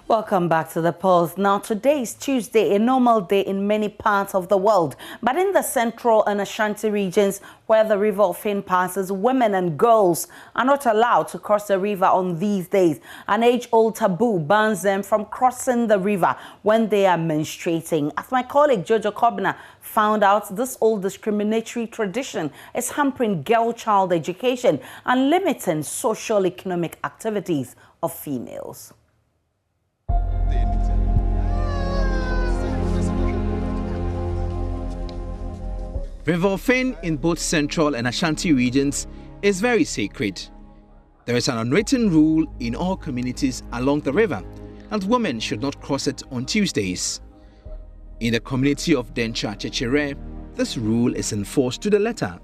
Welcome back to the Pulse. Now, today is Tuesday, a normal day in many parts of the world. But in the Central and Ashanti regions, where the River Offin passes, women and girls are not allowed to cross the river on these days. An age-old taboo bans them from crossing the river when they are menstruating. As my colleague Jojo Kobna found out, this old discriminatory tradition is hampering girl-child education and limiting social-economic activities of females. River Offin in both Central and Ashanti regions is very sacred. There is an unwritten rule in all communities along the river that women should not cross it on Tuesdays. In the community of Dencha Chechere, this rule is enforced to the letter.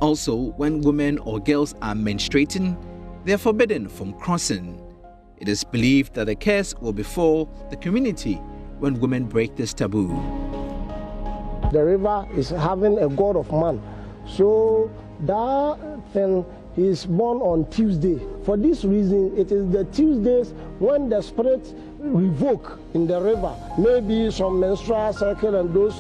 Also, when women or girls are menstruating, they are forbidden from crossing. It is believed that the curse will befall the community when women break this taboo. The river is having a god of man, so that thing is born on Tuesday. For this reason, it is the Tuesdays when the spirits revoke in the river. Maybe some menstrual cycle and those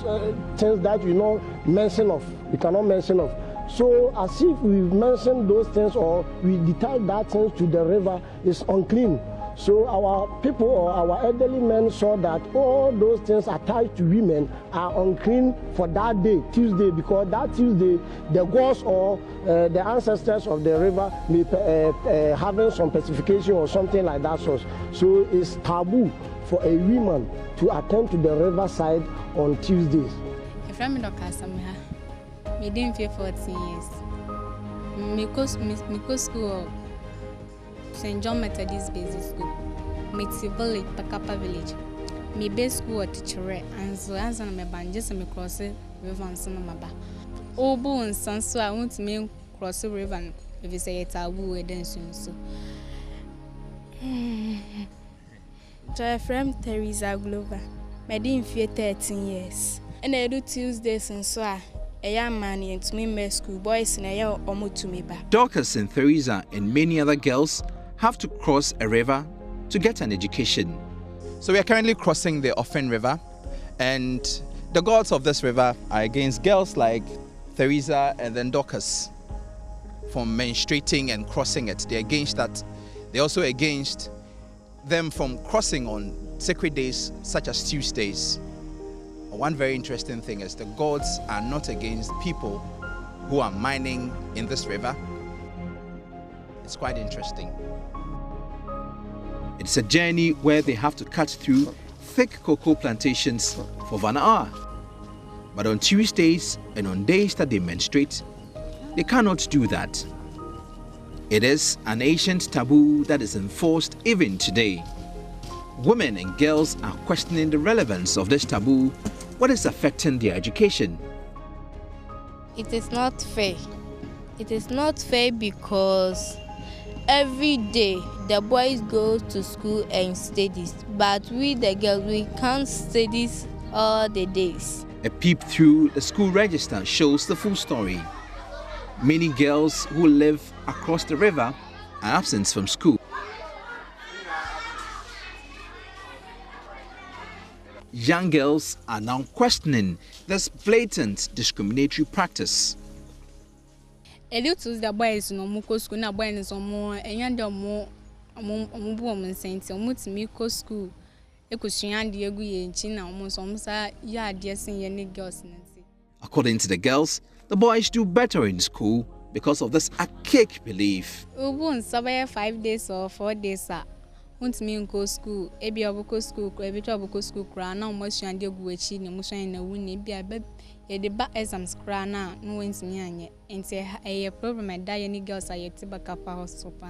things that you know mention of, you cannot mention of. So as if we mention those things or we detach that things to the river is unclean. So our people or our elderly men saw that all those things attached to women are unclean for that day, Tuesday, because that Tuesday, the gods or the ancestors of the river may having some pacification or something like that. So it's taboo for a woman to attend to the riverside on Tuesdays. If I'm not Casamha, I didn't feel 14 years. Because school. St. John Methodist Basic School, Mitzi Village, Pakapa Village. My best school at Teacher, and so as I'm a band, just a cross the river and son of my back. Oh, bones, son, so I want to make cross the river if you say it's a woo, then soon. So, my friend Teresa Glover, my dean for 13 years, and I do Tuesdays and so a young man into me, school boys, and I yell almost to me back. Dorcas and Teresa and many other girls have to cross a river to get an education. So we are currently crossing the Offin River, and the gods of this river are against girls like Teresa and then Dorcas from menstruating and crossing it. They're against that. They're also against them from crossing on sacred days such as Tuesdays. One very interesting thing is the gods are not against people who are mining in this river. It's quite interesting. It's a journey where they have to cut through thick cocoa plantations for 1 hour. But on Tuesdays and on days that they menstruate, they cannot do that. It is an ancient taboo that is enforced even today. Women and girls are questioning the relevance of this taboo, what is affecting their education. It is not fair. It is not fair because every day the boys go to school and studies, but we the girls, we can't study all the days. A peep through the school register shows the full story. Many girls who live across the river are absent from school. Young girls are now questioning this blatant discriminatory practice. The boys no more school, na boys no more, and you're more woman saying, so much me co school. A cushion, the agui and China almost ya dear senior girls. According to the girls, the boys do better in school because of this archaic belief. We won't survive 5 days or 4 days. Want me go school, ebi aboko school, ebi aboko school kra na almost and go echi na mo shan na wuni bia be ye de ba exams kra na no want me anye enti a problem and die any girls are yet back up house so pa.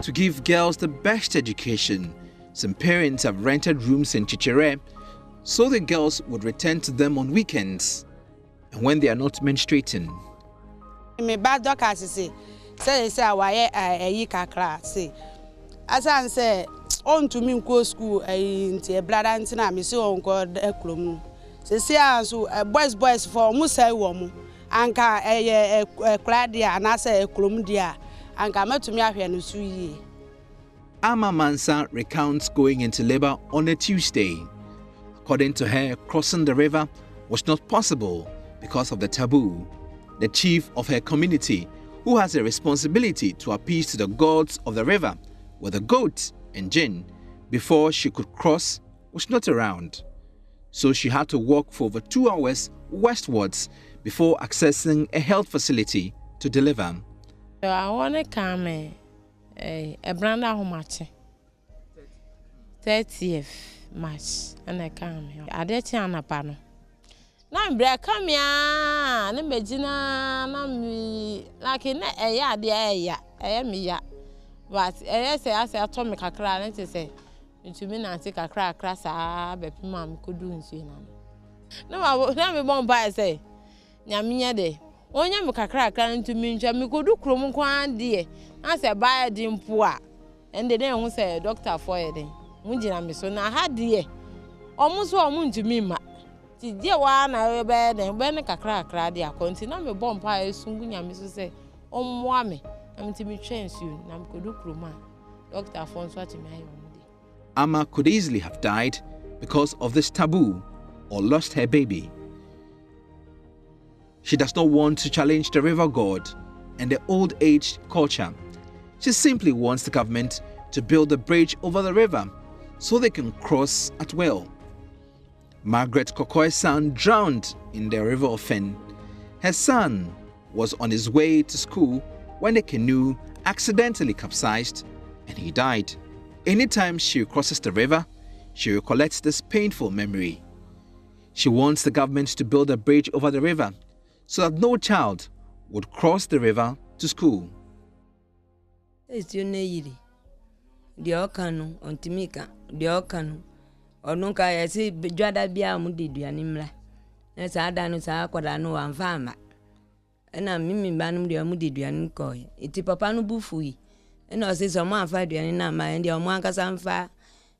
To give girls the best education, some parents have rented rooms in Chichere so the girls would return to them on weekends and when they are not menstruating. Me bad Dorcas say why a kakra say as I say on to me go school into a blood antina me say on God a clom say so boys for almost say woman anka kladia and as a klumdia, anka metumi ahwe no suyi. Ama Mansa recounts going into labor on a Tuesday. According to her, crossing the river was not possible because of the taboo. The chief of her community, who has a responsibility to appease to the gods of the river with a goat and gin before she could cross, was not around. So she had to walk for over 2 hours westwards before accessing a health facility to deliver. I want to come a brand how much 30th March and I come here. I did an panel. Now, come here, and imagine like in a yard, I am ya. But I say, I told me a cry, and say, to me, I take a crack, crass, but mum could do in Sina. No, I will never bomb by say, Yamia de. Only a crack, and to me, Jammy could do crum quan dear. I say, buy a dim poor. And the day won't say, Doctor for a day. Wunjina, so now had dear. Almost 1 moon to me, ma. Dear one, I will bed and when a crack, dear, continue me bomb pie soon. Yamisu say, oh, wammy, I'm to be changed soon. I'm could do cruma. Doctor Afonso to me. Ama could easily have died because of this taboo or lost her baby. She does not want to challenge the river god and the old age culture. She simply wants the government to build a bridge over the river so they can cross at will. Margaret Kokoi's son drowned in the River Offin. Her son was on his way to school when the canoe accidentally capsized and he died. Anytime she crosses the river, she recollects this painful memory. She wants the government to build a bridge over the river so that no child would cross the river to school. It's your name. The Okano, on Timika, the Okano. Or no, I say, Jada Bia Mudi, Animla. That's Adanus Aquadano and Farmer. And I'm Mimi Banum, the Mudi, Duanikoi. It's a papano buffui. And I say, some man fight Duanina, and the Omanka Sanfa,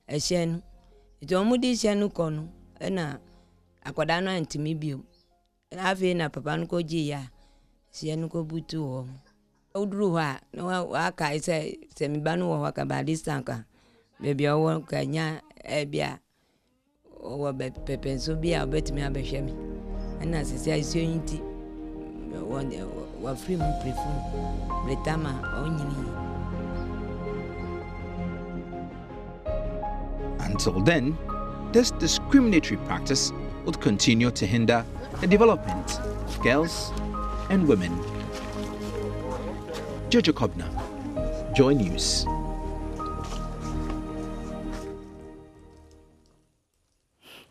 a shen. It's Omudi Shanukono, and Aquadano and Timibio. And I've in a papanco gia, Sianuko Butu. Udruha, no, I say, Semibanu or Wakabadis Tanka. Baby, I won't Kanya, Ebia. Or Pepe, so be our bet me a beshemi. And as I say, I see unity. What free moon prefer, Bretama, only. Until then, this discriminatory practice would continue to hinder the development of girls and women. Jojo Kobna, JoyNews.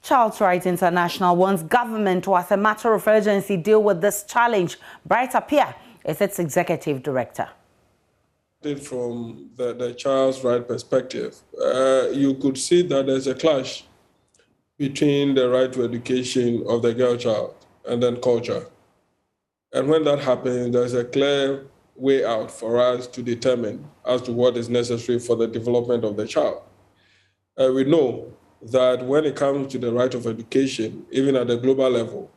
Child Rights International wants government to, as a matter of urgency, deal with this challenge. Bright Apia is its executive director. From the child's right perspective, you could see that there's a clash between the right to education of the girl child and then culture. And when that happens, there's a clear way out for us to determine as to what is necessary for the development of the child. We know that when it comes to the right of education, even at the global level,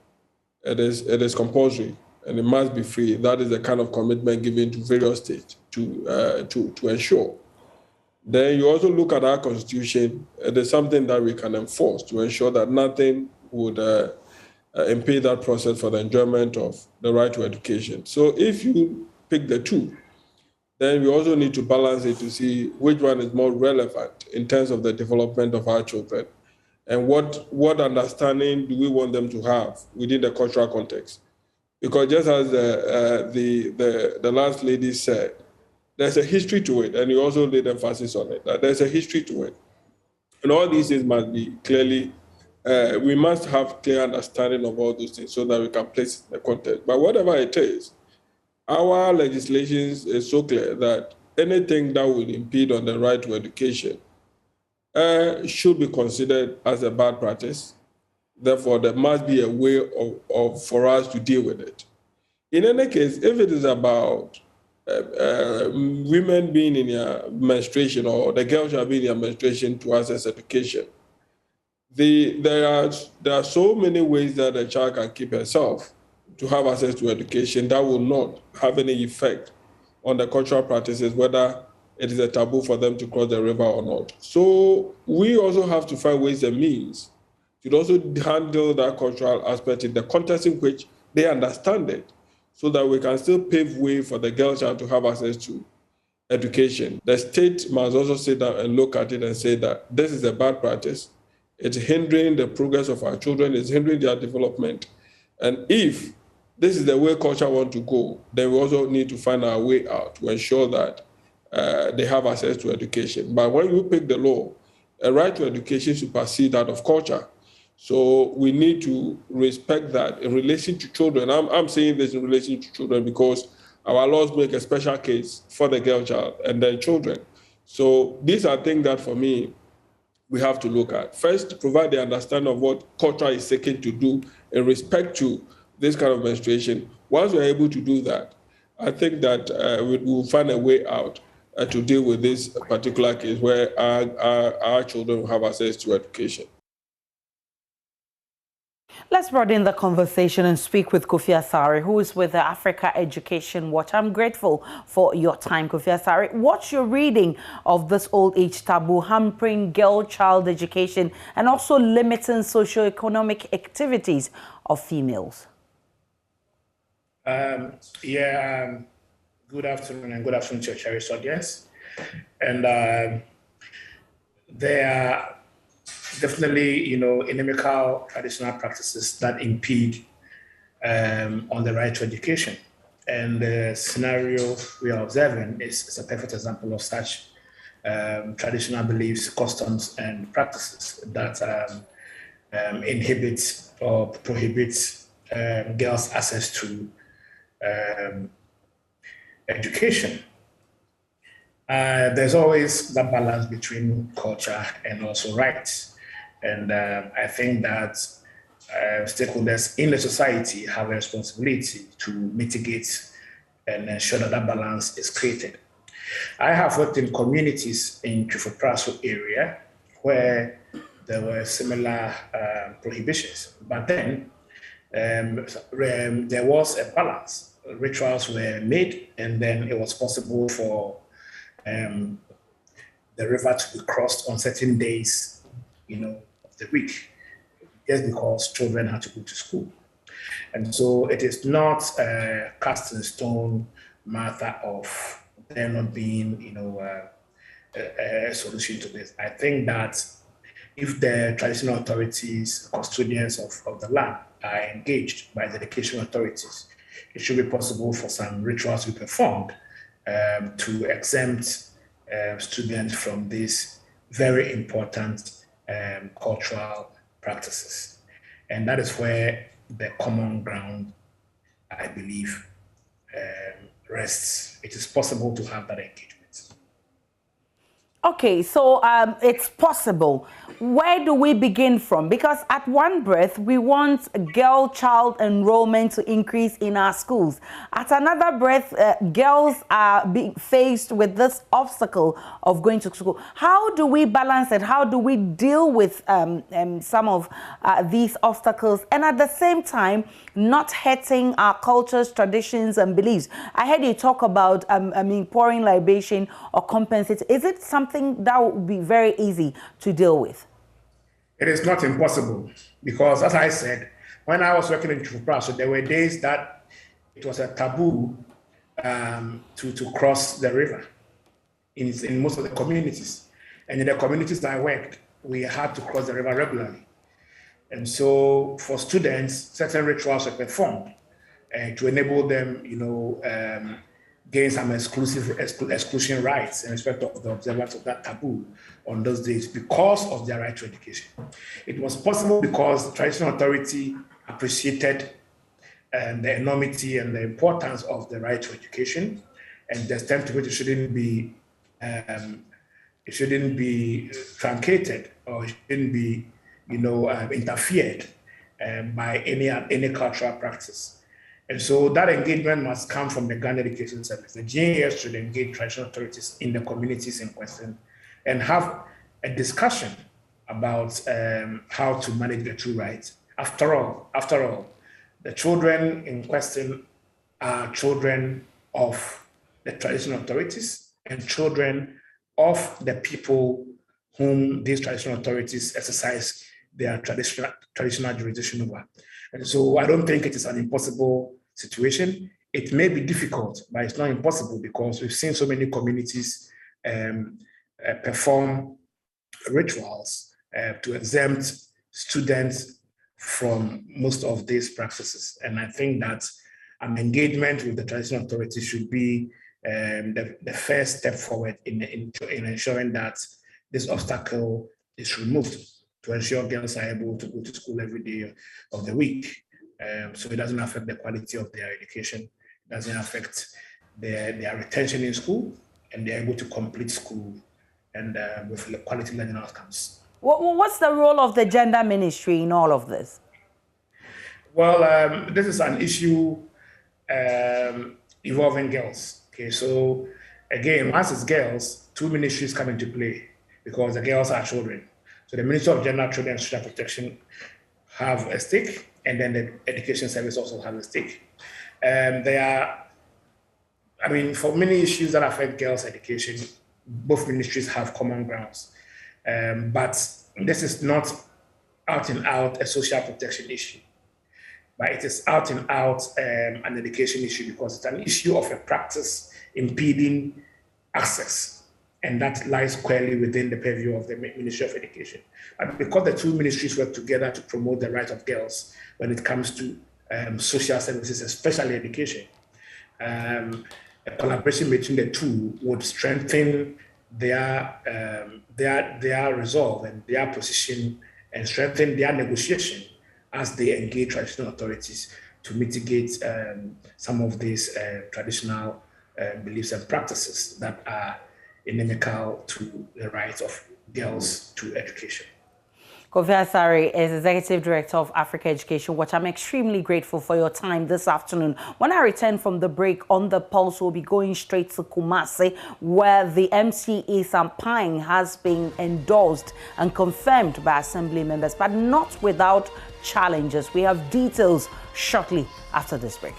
it is compulsory and it must be free. That is the kind of commitment given to various states to ensure. Then you also look at our constitution. It is something that we can enforce to ensure that nothing would impede that process for the enjoyment of the right to education. So if you pick the two, then we also need to balance it to see which one is more relevant in terms of the development of our children and what understanding do we want them to have within the cultural context. Because just as the last lady said, there's a history to it, and you also laid emphasis on it, that there's a history to it. And all these things must be clearly, we must have clear understanding of all those things so that we can place it in the context. But whatever it is, our legislation is so clear that anything that will impede on the right to education should be considered as a bad practice. Therefore, there must be a way for us to deal with it. In any case, if it is about women being in their menstruation or the girls shall be in their menstruation to access education, there are so many ways that a child can keep herself to have access to education, that will not have any effect on the cultural practices, whether it is a taboo for them to cross the river or not. So we also have to find ways and means to also handle that cultural aspect in the context in which they understand it, so that we can still pave way for the girl child to have access to education. The state must also sit down and look at it and say that this is a bad practice. It's hindering the progress of our children, it's hindering their development. And if this is the way culture wants to go, then we also need to find our way out to ensure that they have access to education. But when you pick the law, a right to education supersedes that of culture. So we need to respect that in relation to children. I'm saying this in relation to children because our laws make a special case for the girl child and then children. So these are things that for me, we have to look at. First, provide the understanding of what culture is seeking to do in respect to this kind of menstruation. Once we're able to do that, I think that we will find a way out to deal with this particular case where our children will have access to education. Let's broaden the conversation and speak with Kofi Asare, who is with the Africa Education Watch. I'm grateful for your time, Kofi Asare. What's your reading of this old age taboo hampering girl-child education and also limiting socio-economic activities of females? Good afternoon and good afternoon to your cherished audience. And there are definitely, inimical traditional practices that impede on the right to education. And the scenario we are observing is a perfect example of such traditional beliefs, customs, and practices that inhibit or prohibit girls' access to education. There's always that balance between culture and also rights. And I think that stakeholders in the society have a responsibility to mitigate and ensure that that balance is created. I have worked in communities in Twifo area where there were similar prohibitions, but then there was a balance. Rituals were made, and then it was possible for the river to be crossed on certain days, of the week, just because children had to go to school. And so it is not a cast in stone matter of there not being, a solution to this. I think that if the traditional authorities, custodians of the land are engaged by the education authorities, it should be possible for some rituals to be performed to exempt students from these very important cultural practices. And that is where the common ground, I believe, rests. It is possible to have that engagement. Okay, so it's possible. Where do we begin from? Because at one breath, we want girl-child enrollment to increase in our schools. At another breath, girls are being faced with this obstacle of going to school. How do we balance it? How do we deal with some of these obstacles? And at the same time, not hurting our cultures, traditions, and beliefs. I heard you talk about, pouring libation or compensating. Is it something that would be very easy to deal with? It is not impossible because, as I said, when I was working in Twifo, there were days that it was a taboo to cross the river in most of the communities. And in the communities that I worked, we had to cross the river regularly. And so for students, certain rituals were performed to enable them, gain some exclusion rights in respect of the observance of that taboo on those days because of their right to education. It was possible because the traditional authority appreciated the enormity and the importance of the right to education, and the extent to which it shouldn't be truncated or it shouldn't be, interfered by any cultural practice. And so that engagement must come from the Ghana Education Service. The GAS should engage traditional authorities in the communities in question and have a discussion about how to manage the two rights. After all, The children in question are children of the traditional authorities and children of the people whom these traditional authorities exercise their traditional jurisdiction over. And so I don't think it is an impossible situation. It may be difficult, but it's not impossible because we've seen so many communities perform rituals to exempt students from most of these practices. And I think that an engagement with the traditional authorities should be the first step forward in ensuring that this obstacle is removed, to ensure girls are able to go to school every day of the week. So it doesn't affect the quality of their education, it doesn't affect their retention in school, and they're able to complete school and with quality learning outcomes. What's the role of the gender ministry in all of this? Well, this is an issue involving girls. Okay, so again, once it's girls, two ministries come into play because the girls are children. So the Ministry of Gender, Children and Social Protection have a stake, and then the Education Service also has a stake. For many issues that affect girls' education, both ministries have common grounds. But this is not out and out a social protection issue, but it is out and out an education issue because it's an issue of a practice impeding access. And that lies squarely within the purview of the Ministry of Education. And because the two ministries work together to promote the rights of girls when it comes to social services, especially education, a collaboration between the two would strengthen their resolve and their position and strengthen their negotiation as they engage traditional authorities to mitigate some of these traditional beliefs and practices that are inimical to the rights of girls to education. Kofi Asare is Executive Director of Africa Education Watch. I'm extremely grateful for your time this afternoon. When I return from the break, On the Pulse will be going straight to Kumasi, where the MCA campaign has been endorsed and confirmed by Assembly members, but not without challenges. We have details shortly after this break.